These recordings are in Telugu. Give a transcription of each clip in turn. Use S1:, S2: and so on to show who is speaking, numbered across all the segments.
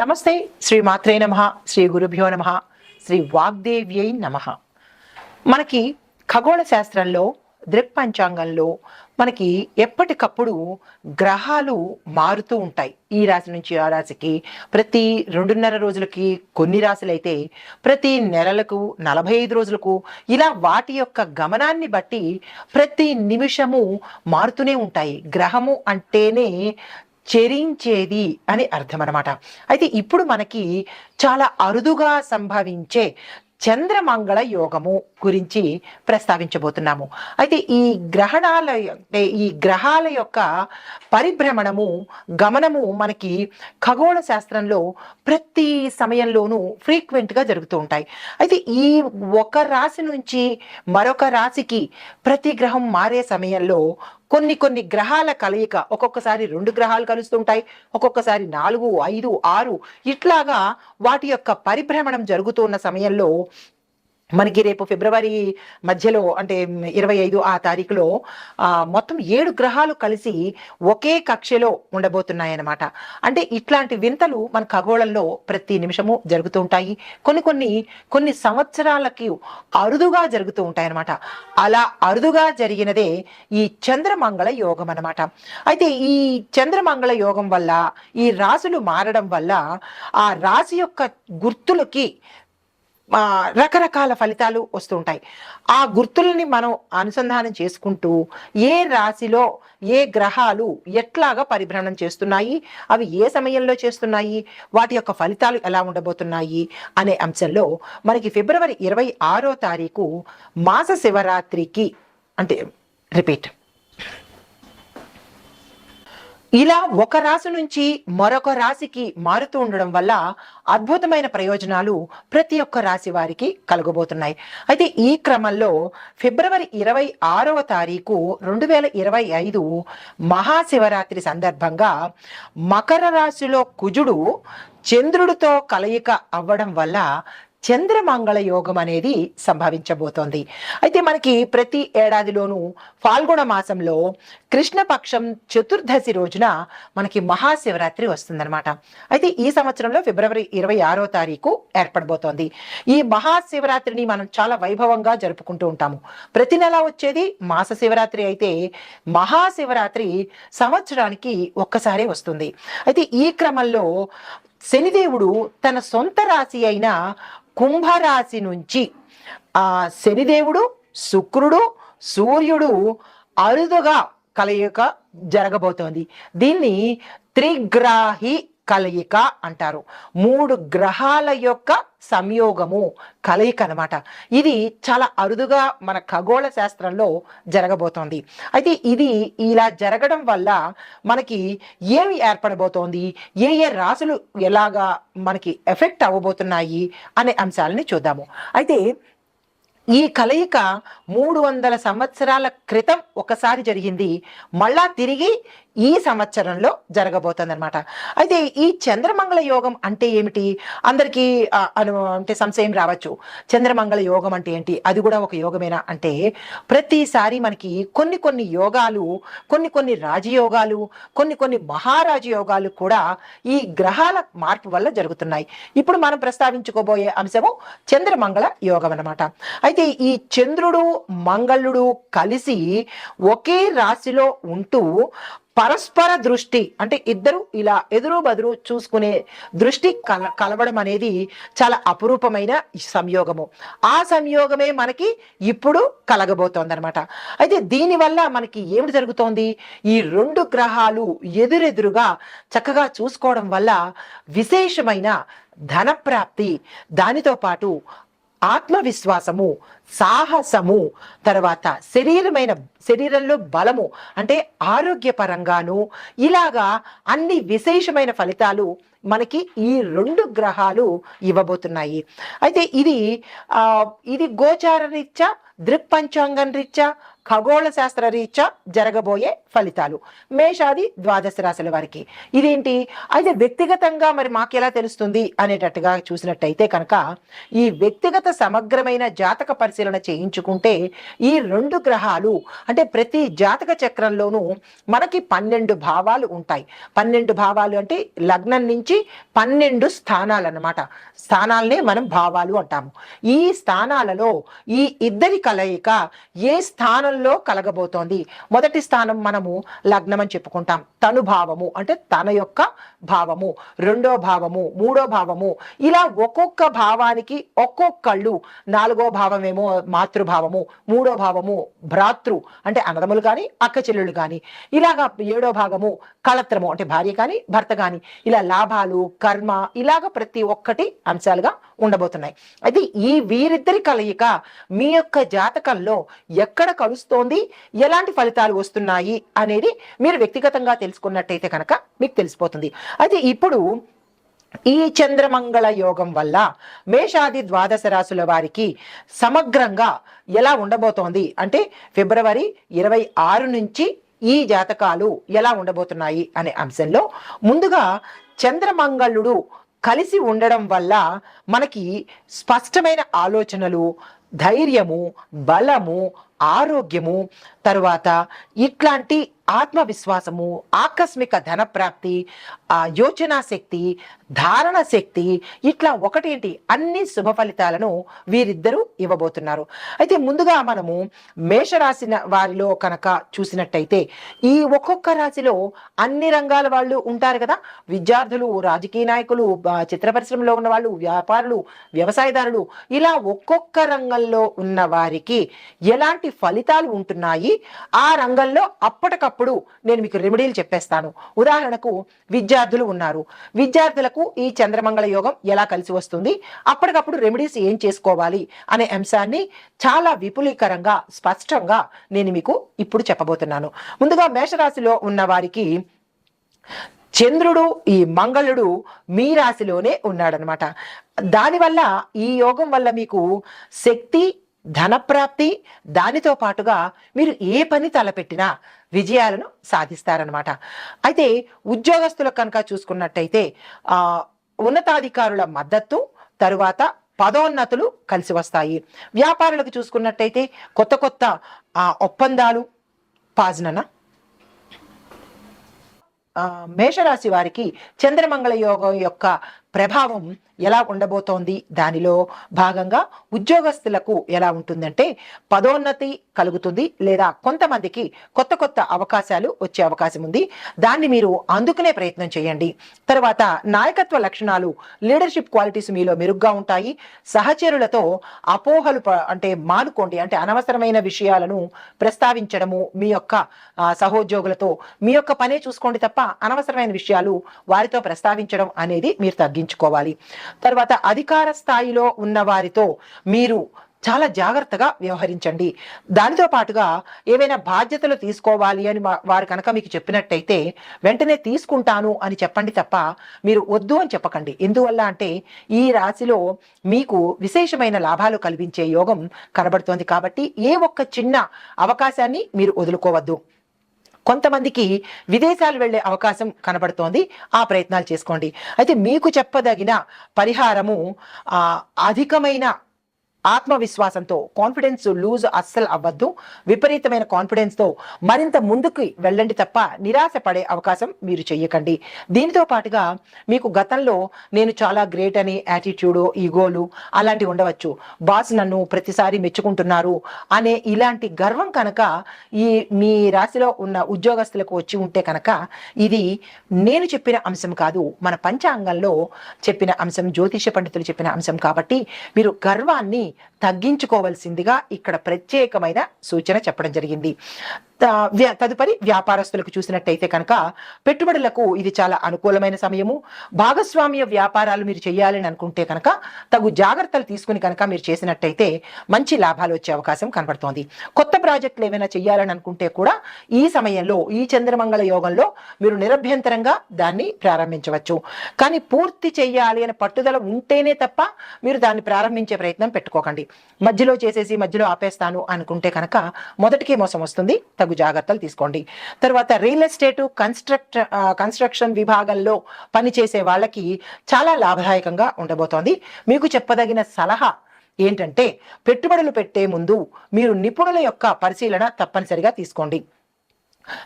S1: నమస్తే. శ్రీ మాత్రే నమః. శ్రీ గురుభ్యో నమః. శ్రీ వాగ్దేవ్యై నమః. మనకి ఖగోళ శాస్త్రంలో దృక్పంచాంగంలో మనకి ఎప్పటికప్పుడు గ్రహాలు మారుతూ ఉంటాయి. ఈ రాశి నుంచి ఆ రాశికి ప్రతి 2.5 రోజులకి కొన్ని రాశులైతే ప్రతి నెలలకు 45 రోజులకు ఇలా వాటి యొక్క గమనాన్ని బట్టి ప్రతి నిమిషము మారుతూనే ఉంటాయి. గ్రహము అంటేనే చెరించేది అని అర్థం అనమాట. అయితే ఇప్పుడు మనకి చాలా అరుదుగా సంభవించే చంద్రమంగళ యోగము గురించి ప్రస్తావించబోతున్నాము. అయితే ఈ గ్రహాల యొక్క పరిభ్రమణము గమనము మనకి ఖగోళ శాస్త్రంలో ప్రతి సమయంలోనూ ఫ్రీక్వెంట్గా జరుగుతూ ఉంటాయి. అయితే ఈ ఒక రాశి నుంచి మరొక రాశికి ప్రతి గ్రహం మారే సమయంలో కొన్ని గ్రహాల కలయిక, ఒక్కొక్కసారి 2 గ్రహాలు కలుస్తుంటాయి, ఒక్కొక్కసారి 4, 5, 6 ఇట్లాగా వాటి యొక్క పరిభ్రమణం జరుగుతున్న సమయంలో మనకి రేపు ఫిబ్రవరి మధ్యలో అంటే 25 ఆ తారీఖులో మొత్తం 7 గ్రహాలు కలిసి ఒకే కక్షలో ఉండబోతున్నాయన్నమాట. అంటే ఇట్లాంటి వింతలు మన ఖగోళంలో ప్రతి నిమిషము జరుగుతూ ఉంటాయి. కొన్ని సంవత్సరాలకి అరుదుగా జరుగుతూ ఉంటాయి అన్నమాట. అలా అరుదుగా జరిగినదే ఈ చంద్రమంగళ యోగం అన్నమాట. అయితే ఈ చంద్రమంగళ యోగం వల్ల ఈ రాశులు మారడం వల్ల ఆ రాశి యొక్క గుర్తులకి రకరకాల ఫలితాలు వస్తూ ఉంటాయి. ఆ గుర్తుల్ని మనం అనుసంధానం చేసుకుంటూ ఏ రాశిలో ఏ గ్రహాలు ఎట్లాగా పరిభ్రమణం చేస్తున్నాయి, అవి ఏ సమయంలో చేస్తున్నాయి, వాటి యొక్క ఫలితాలు ఎలా ఉండబోతున్నాయి అనే అంశంలో మనకి ఫిబ్రవరి 26వ తారీఖు మాస శివరాత్రికి అంటే రిపీట్ ఇలా ఒక రాశి నుంచి మరొక రాశికి మారుతూ ఉండడం వల్ల అద్భుతమైన ప్రయోజనాలు ప్రతి ఒక్క రాశి వారికి కలగబోతున్నాయి. అయితే ఈ క్రమంలో ఫిబ్రవరి 26వ తారీఖు 2025 మహాశివరాత్రి సందర్భంగా మకర రాశిలో కుజుడు చంద్రుడితో కలయిక అవ్వడం వల్ల చంద్రమంగళ యోగం అనేది సంభవించబోతోంది. అయితే మనకి ప్రతి ఏడాదిలోనూ ఫాల్గుణ మాసంలో కృష్ణపక్షం చతుర్దశి రోజున మనకి మహాశివరాత్రి వస్తుందన్నమాట. అయితే ఈ సంవత్సరంలో ఫిబ్రవరి 26వ తారీఖు ఏర్పడబోతోంది. ఈ మహాశివరాత్రిని మనం చాలా వైభవంగా జరుపుకుంటూ ఉంటాము. ప్రతి నెల వచ్చేది మాస శివరాత్రి అయితే మహాశివరాత్రి సంవత్సరానికి ఒక్కసారే వస్తుంది. అయితే ఈ క్రమంలో శనిదేవుడు తన సొంత రాశి అయిన కుంభరాశి నుంచి శనిదేవుడు, శుక్రుడు, సూర్యుడు అరుదుగా కలయిక జరగబోతోంది. దీన్ని త్రిగ్రాహి కలయిక అంటారు. 3 గ్రహాల యొక్క సంయోగము కలయిక అనమాట. ఇది చాలా అరుదుగా మన ఖగోళ శాస్త్రంలో జరగబోతోంది. అయితే ఇది ఇలా జరగడం వల్ల మనకి ఏమి ఏర్పడబోతోంది, ఏ రాశులు ఎలాగా మనకి ఎఫెక్ట్ అవ్వబోతున్నాయి అనే అంశాలని చూద్దాము. అయితే ఈ కలయిక 300 సంవత్సరాల క్రితం ఒకసారి జరిగింది, మళ్ళా తిరిగి ఈ సంవత్సరంలో జరగబోతుంది అనమాట. అయితే ఈ చంద్రమంగళ యోగం అంటే ఏమిటి అందరికీ అంటే సంశయం రావచ్చు. చంద్రమంగళ యోగం అంటే ఏంటి, అది కూడా ఒక యోగమేనా అంటే ప్రతిసారి మనకి కొన్ని యోగాలు, కొన్ని రాజయోగాలు, కొన్ని మహారాజయోగాలు కూడా ఈ గ్రహాల మార్పు వల్ల జరుగుతున్నాయి. ఇప్పుడు మనం ప్రస్తావించుకోబోయే అంశము చంద్రమంగళ యోగం అన్నమాట. అయితే ఈ చంద్రుడు మంగళుడు కలిసి ఒకే రాశిలో ఉంటూ పరస్పర దృష్టి అంటే ఇద్దరు ఇలా ఎదురు బదురు చూసుకునే దృష్టి కలవడం అనేది చాలా అపురూపమైన సంయోగము. ఆ సంయోగమే మనకి ఇప్పుడు కలగబోతోంది అనమాట. అయితే దీనివల్ల మనకి ఏమిటి జరుగుతోంది, ఈ 2 గ్రహాలు ఎదురెదురుగా చక్కగా చూసుకోవడం వల్ల విశేషమైన ధనప్రాప్తి, దానితో పాటు ఆత్మవిశ్వాసము, సాహసము, తర్వాత శరీరంలో బలము అంటే ఆరోగ్యపరంగాను ఇలాగా అన్ని విశేషమైన ఫలితాలు మనకి ఈ 2 గ్రహాలు ఇవ్వబోతున్నాయి. అయితే ఇది గోచార రీత్యా, దృక్పంచాంగం రీత్యా, ఖగోళ శాస్త్ర రీత్యా జరగబోయే ఫలితాలు మేషాది ద్వాదశ రాశుల వారికి ఇదేంటి అయితే వ్యక్తిగతంగా మరి మాకు ఎలా తెలుస్తుంది అనేటట్టుగా చూసినట్టయితే కనుక ఈ వ్యక్తిగత సమగ్రమైన జాతక పరిశీలన చేయించుకుంటే ఈ 2 గ్రహాలు అంటే ప్రతి జాతక చక్రంలోనూ మనకి 12 భావాలు ఉంటాయి. 12 భావాలు అంటే లగ్నం నుంచి 12 స్థానాలు అన్నమాట. స్థానాలనే మనం భావాలు అంటాము. ఈ స్థానాలలో ఈ ఇద్దరి కలయిక ఏ స్థానంలో కలగబోతోంది. మొదటి స్థానం మనము లగ్నం అని చెప్పుకుంటాం. తను భావము అంటే తన యొక్క భావము, రెండో భావము, మూడో భావము, ఇలా ఒక్కొక్క భావానికి ఒక్కొక్కళ్ళు. 4వ భావమేమో మాతృభావము, 3వ భావము భ్రాతృ అంటే అన్నదమ్ములు కానీ అక్క చెల్లెళ్ళు కానీ, ఇలాగా 7వ భాగము కళత్రము అంటే భార్య కానీ భర్త కానీ, ఇలా లాభాలు కర్మ ఇలాగ ప్రతి ఒక్కటి అంశాలుగా ఉండబోతున్నాయి. అయితే ఈ వీరిద్దరి కలయిక మీ యొక్క జాతకంలో ఎక్కడ కలుస్తోంది, ఎలాంటి ఫలితాలు వస్తున్నాయి అనేది మీరు వ్యక్తిగతంగా తెలుసుకున్నట్టయితే కనుక మీకు తెలిసిపోతుంది. అయితే ఇప్పుడు ఈ చంద్రమంగళ యోగం వల్ల మేషాది ద్వాదశ రాశుల వారికి సమగ్రంగా ఎలా ఉండబోతోంది అంటే ఫిబ్రవరి 26 నుంచి ఈ జాతకాలు ఎలా ఉండబోతున్నాయి అనే అంశంలో ముందుగా చంద్రమంగళుడు కలిసి ఉండడం వల్ల మనకి స్పష్టమైన ఆలోచనలు, ధైర్యము, బలము, ఆరోగ్యము, తరువాత ఇట్లాంటి ఆత్మవిశ్వాసము, ఆకస్మిక ధన ప్రాప్తి, యోచనా శక్తి, ధారణ శక్తి, ఇట్లా ఒకటేంటి అన్ని శుభ ఫలితాలను వీరిద్దరూ ఇవ్వబోతున్నారు. అయితే ముందుగా మనము మేషరాశి వారిలో కనుక చూసినట్టయితే ఈ ఒక్కొక్క రాశిలో అన్ని రంగాల వాళ్ళు ఉంటారు కదా. విద్యార్థులు, రాజకీయ నాయకులు, చిత్ర పరిశ్రమలో ఉన్న వాళ్ళు, వ్యాపారులు, వ్యవసాయదారులు, ఇలా ఒక్కొక్క రంగంలో ఉన్న వారికి ఎలాంటి ఫలితాలు ఉంటున్నాయి ఆ రంగంలో అప్పటికప్పుడు నేను మీకు రెమెడీలు చెప్పేస్తాను. ఉదాహరణకు విద్యార్థులు ఉన్నారు, విద్యార్థులకు ఈ చంద్రమంగళ యోగం ఎలా కలిసి వస్తుంది, అప్పటికప్పుడు రెమెడీస్ ఏం చేసుకోవాలి అనే అంశాన్ని చాలా విపులీకరంగా స్పష్టంగా నేను మీకు ఇప్పుడు చెప్పబోతున్నాను. ముందుగా మేషరాశిలో ఉన్న వారికి చంద్రుడు, ఈ మంగళుడు మీ రాశిలోనే ఉన్నాడనమాట. దానివల్ల ఈ యోగం వల్ల మీకు శక్తి, ధనప్రాప్తి, దానితో పాటుగా మీరు ఏ పని తలపెట్టినా విజయాలను సాధిస్తారనమాట. అయితే ఉద్యోగస్తులకు కనుక చూసుకున్నట్టయితే ఉన్నతాధికారుల మద్దతు, తరువాత పదోన్నతులు కలిసి వస్తాయి. వ్యాపారులకు చూసుకున్నట్టయితే కొత్త కొత్త ఒప్పందాలు పాజనన. మేషరాశి వారికి చంద్రమంగళ యోగం యొక్క ప్రభావం ఎలా ఉండబోతోంది, దానిలో భాగంగా ఉద్యోగస్తులకు ఎలా ఉంటుందంటే పదోన్నతి కలుగుతుంది, లేదా కొంతమందికి కొత్త కొత్త అవకాశాలు వచ్చే అవకాశం ఉంది. దాన్ని మీరు అందుకునే ప్రయత్నం చేయండి. తర్వాత నాయకత్వ లక్షణాలు, లీడర్షిప్ క్వాలిటీస్ మీలో మెరుగ్గా ఉంటాయి. సహచరులతో అపోహలు అంటే మానుకోండి. అంటే అనవసరమైన విషయాలను ప్రస్తావించడము, మీ యొక్క సహోద్యోగులతో మీ యొక్క పనే చూసుకోండి తప్ప అనవసరమైన విషయాలు వారితో ప్రస్తావించడం అనేది మీరు తగ్గించుకోవాలి. తర్వాత అధికార స్థాయిలో ఉన్న వారితో మీరు చాలా జాగ్రత్తగా వ్యవహరించండి. దానితో పాటుగా ఏవైనా బాధ్యతలు తీసుకోవాలి అని వారు కనుక మీకు చెప్పినట్టయితే వెంటనే తీసుకుంటాను అని చెప్పండి తప్ప మీరు వద్దు అని చెప్పకండి. ఎందువల్ల అంటే ఈ రాశిలో మీకు విశేషమైన లాభాలు కల్పించే యోగం కనబడుతోంది కాబట్టి ఏ ఒక్క చిన్న అవకాశాన్ని మీరు వదులుకోవద్దు. కొంతమందికి విదేశాలు వెళ్లే అవకాశం కనబడుతోంది, ఆ ప్రయత్నాలు చేసుకోండి. అయితే మీకు చెప్పదగిన పరిహారము అధికమైన ఆత్మవిశ్వాసంతో, కాన్ఫిడెన్స్ లూజ్ అస్సలు అవ్వద్దు. విపరీతమైన కాన్ఫిడెన్స్తో మరింత ముందుకు వెళ్ళండి తప్ప నిరాశ పడే అవకాశం మీరు చెయ్యకండి. దీనితో పాటుగా మీకు గతంలో నేను చాలా గ్రేట్ అని యాటిట్యూడు, ఈగోలు అలాంటివి ఉండవచ్చు. బాస్ నన్ను ప్రతిసారి మెచ్చుకుంటున్నారు అనే ఇలాంటి గర్వం కనుక ఈ మీ రాశిలో ఉన్న ఉద్యోగస్తులకు వచ్చి ఉంటే కనుక ఇది నేను చెప్పిన అంశం కాదు, మన పంచాంగంలో చెప్పిన అంశం, జ్యోతిష పండితులు చెప్పిన అంశం. కాబట్టి మీరు గర్వాన్ని తగ్గించుకోవాల్సిందిగా ఇక్కడ ప్రత్యేకమైన సూచన చెప్పడం జరిగింది. తదుపరి వ్యాపారస్తులకు చూసినట్టయితే కనుక పెట్టుబడులకు ఇది చాలా అనుకూలమైన సమయము. భాగస్వామ్య వ్యాపారాలు మీరు చేయాలని అనుకుంటే కనుక తగు జాగ్రత్తలు తీసుకుని కనుక మీరు చేసినట్టయితే మంచి లాభాలు వచ్చే అవకాశం కనబడుతోంది. కొత్త ప్రాజెక్టులు ఏమైనా చేయాలని అనుకుంటే కూడా ఈ సమయంలో, ఈ చంద్రమంగళ యోగంలో మీరు నిరభ్యంతరంగా దాన్ని ప్రారంభించవచ్చు. కానీ పూర్తి చేయాలి అనే పట్టుదల ఉంటేనే తప్ప మీరు దాన్ని ప్రారంభించే ప్రయత్నం పెట్టుకోకండి. మధ్యలో చేసేసి మధ్యలో ఆపేస్తాను అనుకుంటే కనుక మొదటికే మోసం వస్తుంది, తగు జాగ్రత్తలు తీసుకోండి. తర్వాత రియల్ ఎస్టేట్, కన్స్ట్రక్షన్ విభాగంలో పనిచేసే వాళ్ళకి చాలా లాభదాయకంగా ఉండబోతోంది. మీకు చెప్పదగిన సలహా ఏంటంటే, పెట్టుబడులు పెట్టే ముందు మీరు నిపుణుల యొక్క పరిశీలన తప్పనిసరిగా తీసుకోండి.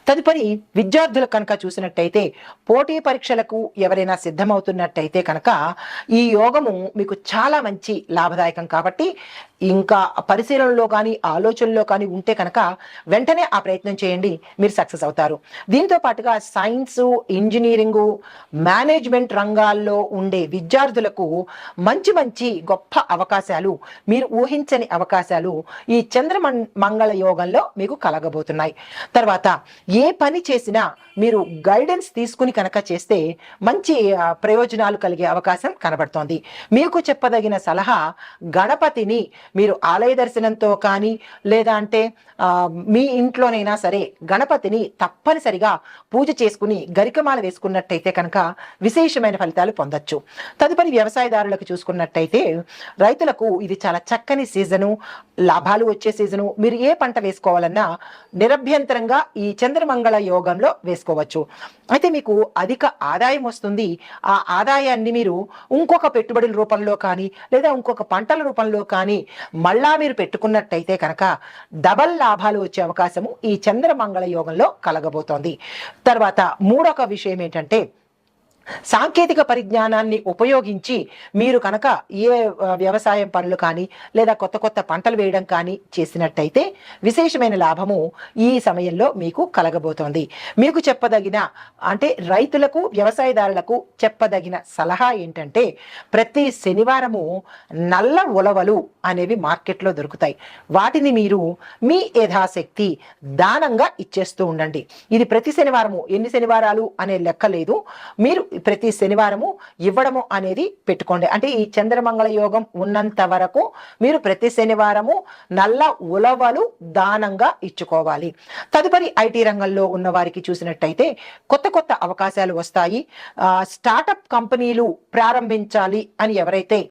S1: తదుపరి విద్యార్థులు కనుక చూసినట్టయితే, పోటీ పరీక్షలకు ఎవరైనా సిద్ధమవుతున్నట్టయితే కనుక ఈ యోగము మీకు చాలా మంచి లాభదాయకం. కాబట్టి ఇంకా పరిశీలనలో కానీ ఆలోచనలో కానీ ఉంటే కనుక వెంటనే ఆ ప్రయత్నం చేయండి, మీరు సక్సెస్ అవుతారు. దీంతో పాటుగా సైన్స్, ఇంజనీరింగు, మేనేజ్మెంట్ రంగాల్లో ఉండే విద్యార్థులకు మంచి మంచి గొప్ప అవకాశాలు, మీరు ఊహించని అవకాశాలు ఈ మంగళ యోగంలో మీకు కలగబోతున్నాయి. తర్వాత ఏ పని చేసినా మీరు గైడెన్స్ తీసుకుని కనుక చేస్తే మంచి ప్రయోజనాలు కలిగే అవకాశం కనబడుతోంది. మీకు చెప్పదగిన సలహా, గణపతిని మీరు ఆలయ దర్శనంతో కానీ లేదా అంటే మీ ఇంట్లోనైనా సరే గణపతిని తప్పనిసరిగా పూజ చేసుకుని గరికమాల వేసుకున్నట్టయితే కనుక విశేషమైన ఫలితాలు పొందొచ్చు. తదుపరి వ్యవసాయదారులకు చూసుకున్నట్టయితే, రైతులకు ఇది చాలా చక్కని సీజను, లాభాలు వచ్చే సీజను. మీరు ఏ పంట వేసుకోవాలన్నా నిరభ్యంతరంగా ఈ చంద్రమంగళ యోగంలో వేసుకోవచ్చు. అయితే మీకు అధిక ఆదాయం వస్తుంది. ఆ ఆదాయాన్ని మీరు ఇంకొక పెట్టుబడుల రూపంలో కానీ లేదా ఇంకొక పంటల రూపంలో కానీ మళ్ళా మీరు పెట్టుకున్నట్టయితే కనుక డబల్ లాభాలు వచ్చే అవకాశము ఈ చంద్రమంగళ యోగంలో కలగబోతోంది. తర్వాత మూడొక విషయం ఏంటంటే, సాంకేతిక పరిజ్ఞానాన్ని ఉపయోగించి మీరు కనుక ఏ వ్యవసాయం పనులు కానీ లేదా కొత్త కొత్త పంటలు వేయడం కానీ చేసినట్టయితే విశేషమైన లాభము ఈ సమయంలో మీకు కలగబోతోంది. మీకు చెప్పదగిన అంటే రైతులకు, వ్యవసాయదారులకు చెప్పదగిన సలహా ఏంటంటే, ప్రతి శనివారము నల్ల ఉలవలు అనేవి మార్కెట్లో దొరుకుతాయి. వాటిని మీరు మీ యథాశక్తి దానంగా ఇచ్చేస్తూ ఉండండి. ఇది ప్రతి శనివారము, ఎన్ని శనివారాలు అనే లెక్క లేదు, మీరు ప్రతి శనివారము ఇవ్వడము అనేది పెట్టుకోండి. అంటే ఈ చంద్రమంగళ యోగం ఉన్నంత వరకు మీరు ప్రతి శనివారము నల్ల ఉలవలు దానంగా ఇచ్చుకోవాలి. తదుపరి ఐటీ రంగంలో ఉన్న వారికి చూసినట్టయితే కొత్త కొత్త అవకాశాలు వస్తాయి. స్టార్టప్ కంపెనీలు ప్రారంభించాలి అని ఎవరైతే